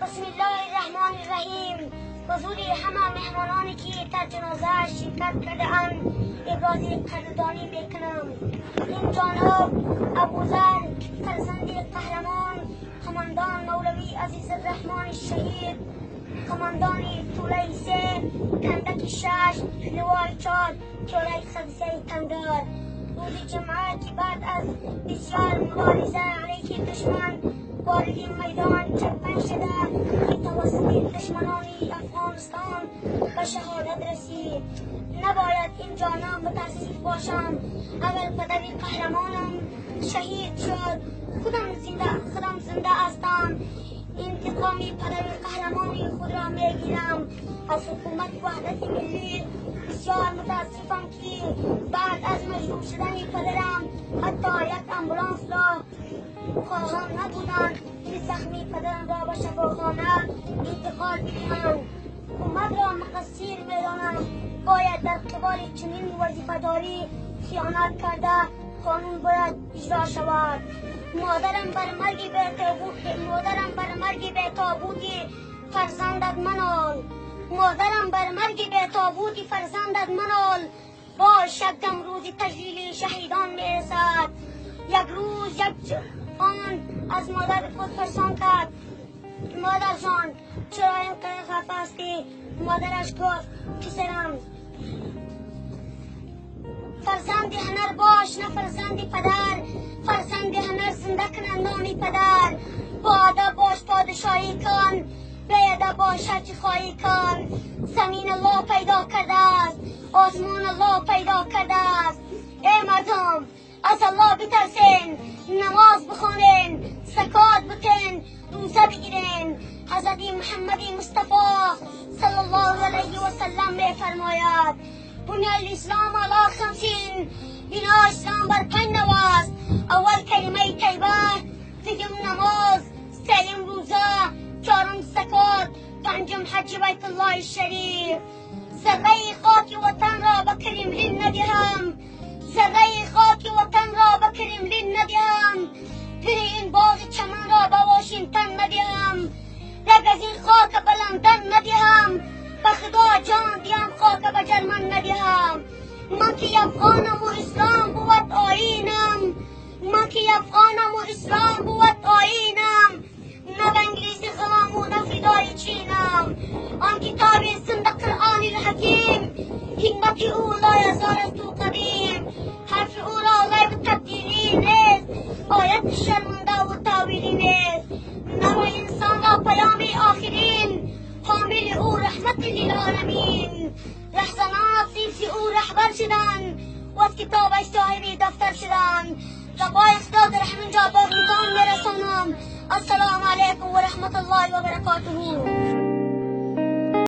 بسم الله الرحمن الرحیم. حضور همه مهمانانی که در جنازه شرکت کرده‌اند ابراز قدردانی میکنم. این جناب ابوذر فرزند قهرمان قماندان مولوی عزیز الرحمن شهید، قماندان توله 3 کندک 6 لوای 4 توله خدسه تندار، روز جمعه که بعد از بسیار مبارزه علیه دشمن وارد میدان چپن شده که توسط دشمنان افغانستان به شهادت رسید. نباید این جانا متاسف باشم. اول پدر قهرمانم شهید شد، خودم زنده هستم. انتقام پدر قهرمانی خود را میگیرم از حکومت وحدت ملی. بسیار متاسفم که بعد از مجروح شدن پدرم حتی یک امبولانس را خواهان نبودند که زخمی پدرم را به شفاخانه انتقال بدهند. حکومت را مقصر میدانم. باید در قبال چنین وظیفه‌داری خیانت کرده قانون باید اجرا شود. مادرم بر مرگ بی‌تابوتی فرزندت منال. مادرم بر مرگ بی‌تابوتی فرزندت منال. باش یکدم روز تجلیل شهیدان میرسد. یک روز یک آن از مادر خود پرسان کرد مادر جان چرا اینقدر خفه هستی؟ مادرش گفت پسرم فرزند هنر باش نه فرزند پدر. فرزند هنر زنده کنن نامی پدر. با ادب باش پادشاهی کن، بی ادب باش هرچی خواهی کن. زمین الله پیدا کرده است، آسمان الله پیدا کرده است. ای مردم از الله بترسین، نماز بخونین، زکات بتین، روزه بگیرین. حضرت محمد مصطفی صلی الله علیه و سلم میفرماید بنی الاسلام علی 5 بنا اسلام بر 5 نواز. اول کلمه طیبه، دوم نماز، سوم روزه، چهارم زکات، پنجم حج بیت الله شریف. ذره خاک وطن را به کرملین ندهم. ذره خاک وطن را به کرملین ندهم. پر این باغ چمن را به واشنگتن ندهم. رگ از این خاک به لندن ندهم. به خدا جان دیم خاک به جرمن ندهم. من که افغانم و اسلام بود آیینم. من که افغانم و اسلام بود آیینم. نه به انگلیسی غلام و نه فدای چینم. آن کتاب زنده قرآن الحکیم حکمت او لا یزال از تو قدیم. حرف او را غیب تبدیلی نیست، آیت شرمنده و تاویلی نیست. نوع انسان را پیام آخرین حامل او رحمت للعالمین. رهزنان سیسی او رهبر شدن و از کتابش صاحب دفتر شدن. ربای خدا در همینجا باقیتان میرسانم. السلام علیکم و رحمت الله و برکاته.